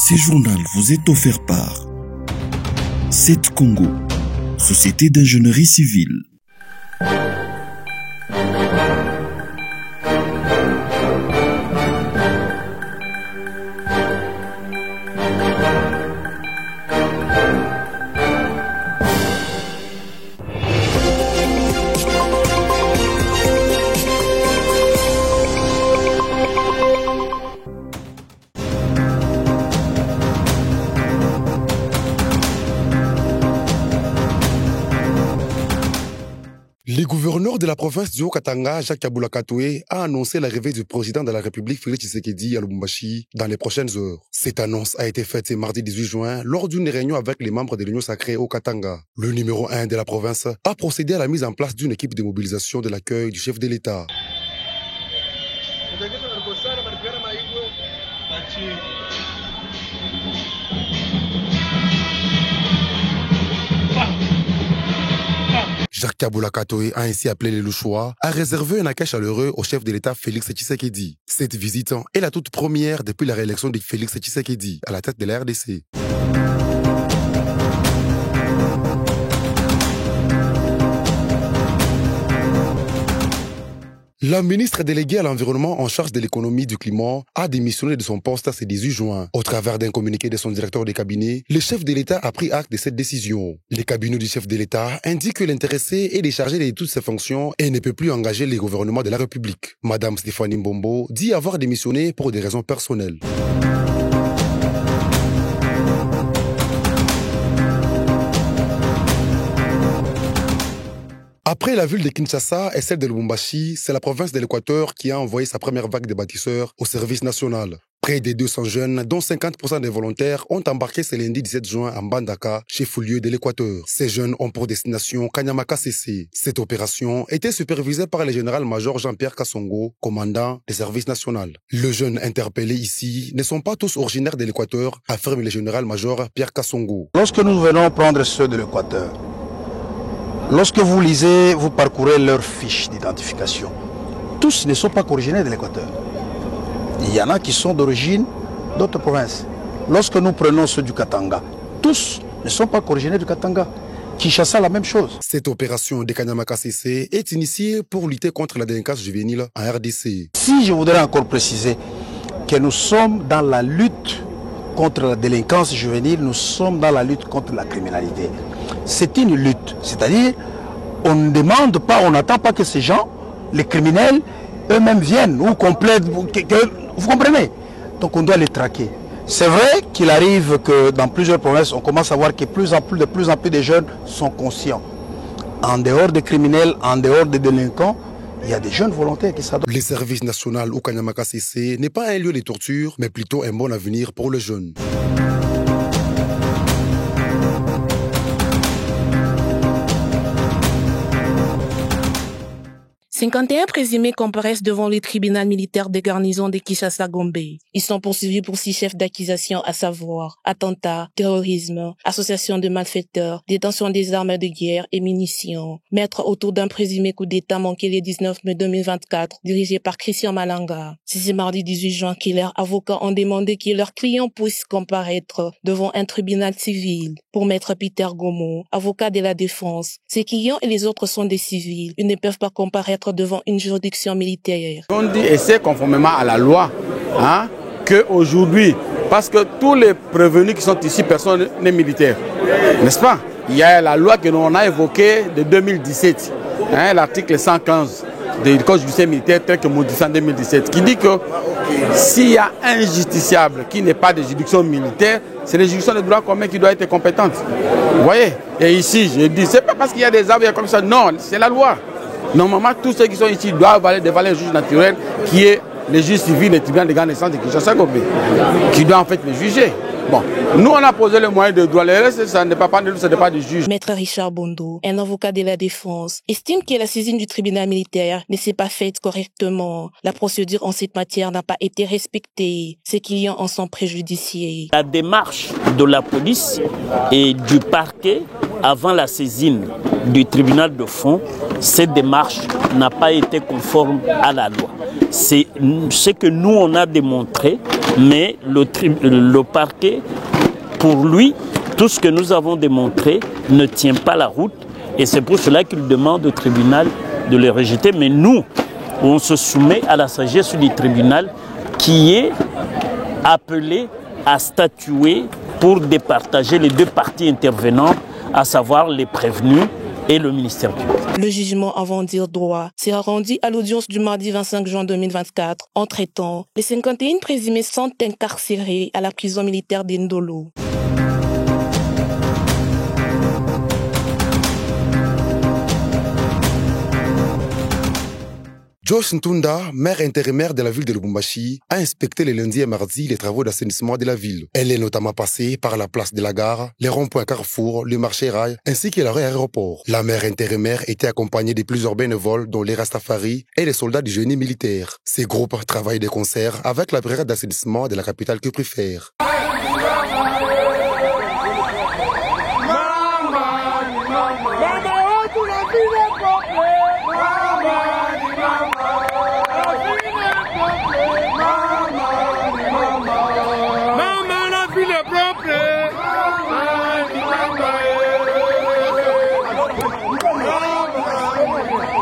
Ce journal vous est offert par CET Congo, Société d'ingénierie civile. Le gouverneur de la province du Haut-Katanga, Jacques Kabula Katoué, a annoncé l'arrivée du président de la République, Félix Tshisekedi, à Lubumbashi dans les prochaines heures. Cette annonce a été faite ce mardi 18 juin lors d'une réunion avec les membres de l'Union sacrée au Katanga. Le numéro 1 de la province a procédé à la mise en place d'une équipe de mobilisation de l'accueil du chef de l'État. Jacques Kabula Katoué a ainsi appelé les Louchois à réserver un accueil chaleureux au chef de l'État Félix Tshisekedi. Cette visite est la toute première depuis la réélection de Félix Tshisekedi à la tête de la RDC. La ministre déléguée à l'environnement en charge de l'économie du climat a démissionné de son poste ce 18 juin. Au travers d'un communiqué de son directeur de cabinet, le chef de l'État a pris acte de cette décision. Le cabinet du chef de l'État indique que l'intéressé est déchargé de toutes ses fonctions et ne peut plus engager les gouvernements de la République. Madame Stéphanie Mbombo dit avoir démissionné pour des raisons personnelles. Après la ville de Kinshasa et celle de Lubumbashi, c'est la province de l'Équateur qui a envoyé sa première vague de bâtisseurs au service national. Près de 200 jeunes, dont 50% des volontaires, ont embarqué ce lundi 17 juin à Mbandaka, chef-lieu de l'Équateur. Ces jeunes ont pour destination Kanyamaka CC. Cette opération était supervisée par le général-major Jean-Pierre Kassongo, commandant des services nationaux. Les jeunes interpellés ici ne sont pas tous originaires de l'Équateur, affirme le général-major Pierre Kassongo. Lorsque nous venons prendre ceux de l'Équateur, lorsque vous lisez, vous parcourez leurs fiches d'identification. Tous ne sont pas originaires de l'Équateur. Il y en a qui sont d'origine d'autres provinces. Lorsque nous prenons ceux du Katanga, tous ne sont pas originaires du Katanga. Kinshasa, la même chose. Cette opération de Kanyamaka CC est initiée pour lutter contre la délinquance juvénile en RDC. Si je voudrais encore préciser que nous sommes dans la lutte contre la délinquance juvénile, nous sommes dans la lutte contre la criminalité. C'est une lutte, c'est-à-dire on ne demande pas, on n'attend pas que ces gens, les criminels, eux-mêmes viennent ou complètent, vous comprenez? Donc on doit les traquer. C'est vrai qu'il arrive que dans plusieurs provinces, on commence à voir que de plus en plus de jeunes sont conscients. En dehors des criminels, en dehors des délinquants, il y a des jeunes volontaires qui s'adonnent. Le service national au Kanyamaka CC n'est pas un lieu de torture, mais plutôt un bon avenir pour les jeunes. « 51 présumés comparaissent devant le tribunal militaire de garnison de Kinshasa-Gombe. Ils sont poursuivis pour 6 chefs d'accusation, à savoir attentat, terrorisme, association de malfaiteurs, détention des armes de guerre et munitions. Maître autour d'un présumé coup d'État manqué le 19 mai 2024, dirigé par Christian Malanga. C'est ce mardi 18 juin que leurs avocats ont demandé que leurs clients puissent comparaître devant un tribunal civil. Pour Maître Peter Gomo, avocat de la défense, ses clients et les autres sont des civils. Ils ne peuvent pas comparaître devant une juridiction militaire. On dit, et c'est conformément à la loi, qu'aujourd'hui, parce que tous les prévenus qui sont ici, personne n'est militaire, n'est-ce pas? Il y a la loi que l'on a évoquée de 2017, l'article 115 du Code judiciaire militaire tel que modifié en 2017, qui dit que s'il y a un justiciable qui n'est pas de juridiction militaire, c'est la juridiction de droit commun qui doit être compétente. Vous voyez? Et ici, je dis, c'est pas parce qu'il y a des arbres comme ça, non, c'est la loi. Normalement, tous ceux qui sont ici doivent aller devant le juge naturel, qui est le juge civil, le tribunal de grande instance de Kinshasa-Gombe, qui doit en fait les juger. Bon, nous on a posé le moyen de droit, le reste, ça n'est pas du juge. Maître Richard Bondo, un avocat de la défense, estime que la saisine du tribunal militaire ne s'est pas faite correctement. La procédure en cette matière n'a pas été respectée. Ses clients en sont préjudiciés. La démarche de la police et du parquet avant la saisine du tribunal de fond, cette démarche n'a pas été conforme à la loi. C'est ce que nous, on a démontré, mais le parquet, pour lui, tout ce que nous avons démontré ne tient pas la route. Et c'est pour cela qu'il demande au tribunal de le rejeter. Mais nous, on se soumet à la sagesse du tribunal qui est appelé à statuer pour départager les deux parties intervenantes, à savoir les prévenus et le ministère public. Le jugement avant dire droit sera rendu à l'audience du mardi 25 juin 2024. Entre-temps, les 51 présumés sont incarcérés à la prison militaire d'Indolo. Josh Ntunda, maire intérimaire de la ville de Lubumbashi, a inspecté les lundis et mardis les travaux d'assainissement de la ville. Elle est notamment passée par la place de la gare, les ronds-points Carrefour, le marché rail, ainsi que l'arrêt aéroport. La maire intérimaire était accompagnée de plusieurs bénévoles, dont les Rastafari et les soldats du génie militaire. Ces groupes travaillent de concert avec la brigade d'assainissement de la capitale que préfère.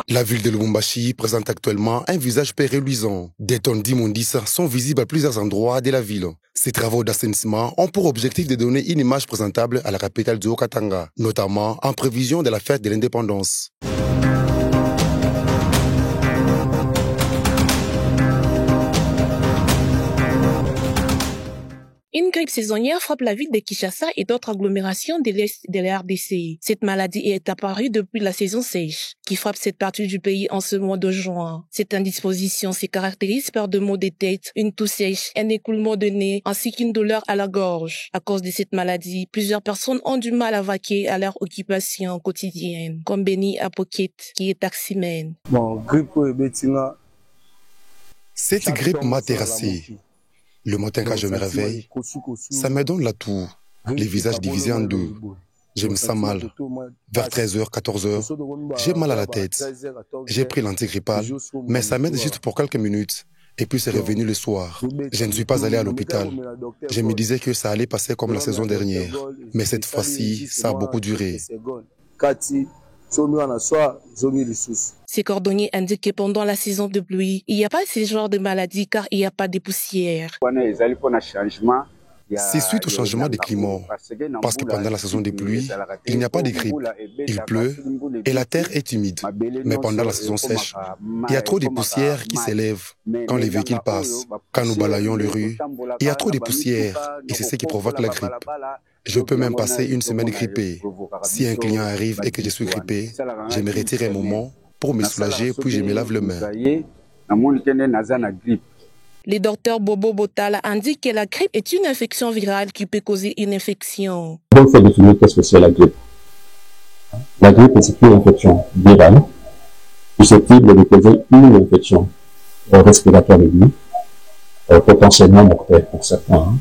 La ville de Lubumbashi présente actuellement un visage peu reluisant. Des tonnes d'immondices sont visibles à plusieurs endroits de la ville. Ces travaux d'assainissement ont pour objectif de donner une image présentable à la capitale du Haut-Katanga, notamment en prévision de la fête de l'indépendance. Une grippe saisonnière frappe la ville de Kinshasa et d'autres agglomérations de l'Est de la RDC. Cette maladie est apparue depuis la saison sèche, qui frappe cette partie du pays en ce mois de juin. Cette indisposition se caractérise par deux maux de tête, une toux sèche, un écoulement de nez, ainsi qu'une douleur à la gorge. À cause de cette maladie, plusieurs personnes ont du mal à vaquer à leur occupation quotidienne, comme Benny Apoket, qui est taximène. Cette grippe m'a terrassé. Le matin quand je me réveille, ça me donne la toux, les visages divisés en deux. Je me sens mal. Vers 13h, 14h, j'ai mal à la tête. J'ai pris l'antigrippal, mais ça m'aide juste pour quelques minutes. Et puis c'est revenu le soir. Je ne suis pas allé à l'hôpital. Je me disais que ça allait passer comme la saison dernière. Mais cette fois-ci, ça a beaucoup duré. Ces cordonniers indiquent que pendant la saison de pluie, il n'y a pas ce genre de maladie car il n'y a pas de poussière. C'est suite au changement de climat, parce que pendant la saison des pluies, il n'y a pas de grippe, il pleut et la terre est humide. Mais pendant la saison sèche, il y a trop de poussière qui s'élève quand les véhicules passent. Quand nous balayons les rues, il y a trop de poussière et c'est ce qui provoque la grippe. Je peux même passer une semaine grippée. Si un client arrive et que je suis grippé, je me retire un moment pour me soulager puis je me lave les mains. Le docteur Bobo Botala indique que la grippe est une infection virale qui peut causer une infection. Il faut définir qu'est-ce que c'est la grippe. La grippe, c'est une infection virale susceptible de causer une infection respiratoire aiguë, potentiellement mortelle pour certains.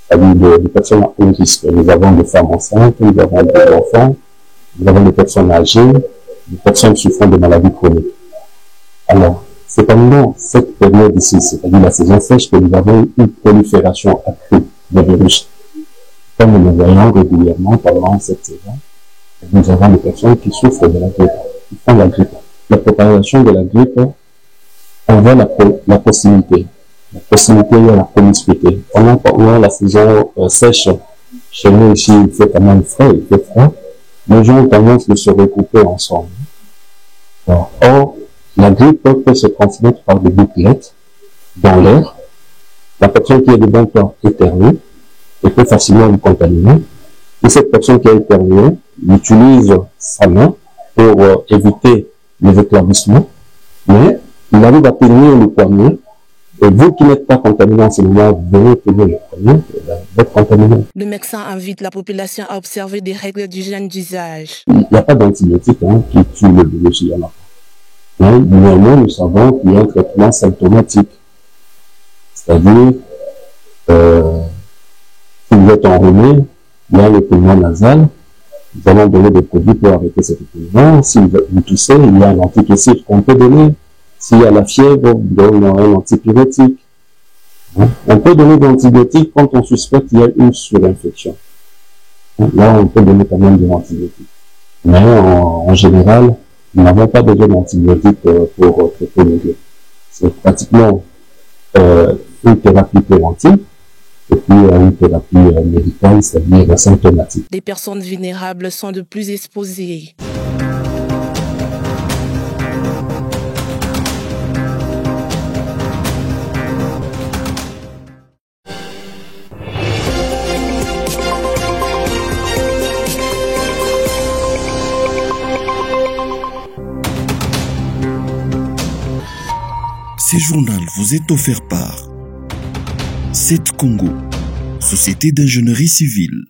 C'est-à-dire des personnes à haut risque. Nous avons des femmes enceintes, nous avons des enfants, nous avons des personnes âgées, des personnes souffrant de maladies chroniques. Alors, c'est pendant cette période ici, c'est-à-dire la saison sèche, que nous avons une prolifération accrue de virus. Comme nous le voyons régulièrement pendant cette saison, nous avons des personnes qui souffrent de la grippe, qui font la grippe. La propagation de la grippe envoie la proximité. La proximité et la promiscuité. Pendant la saison sèche, chez nous ici, il fait quand même frais, il fait froid. Les gens ont tendance de se regrouper ensemble. Or, la grippe peut se transmettre par des gouttelettes dans l'air. La personne qui a des bons temps éternue et peut facilement vous contaminer. Et cette personne qui a éternué utilise sa main pour éviter les éclaboussements. Mais il arrive à tenir le poignet. Et vous qui n'êtes pas contaminé en ce moment, vous venez tenir le poignet, vous êtes contaminé. Le médecin invite la population à observer des règles d'hygiène d'usage. Il n'y a pas d'antibiotiques qui tuent le virus. Mais néanmoins, nous savons qu'il y a un traitement symptomatique. C'est-à-dire, si vous êtes enrhumé, il y a le traitement nasal, nous allons donner des produits pour arrêter cet épuisement. Si vous toussez, il y a un antitussif qu'on peut donner. S'il y a la fièvre, on donne un antipyrétique. On peut donner des antibiotiques quand on suspecte qu'il y a une surinfection. Là, on peut donner quand même des antibiotiques. Mais en général, nous n'avons pas besoin d'antibiotiques pour traiter le gueux. C'est pratiquement une thérapie préventive et puis une thérapie médicale, c'est-à-dire symptomatique. Les personnes vulnérables sont de plus exposées. Ce journal vous est offert par 7 Congo, Société d'ingénierie civile.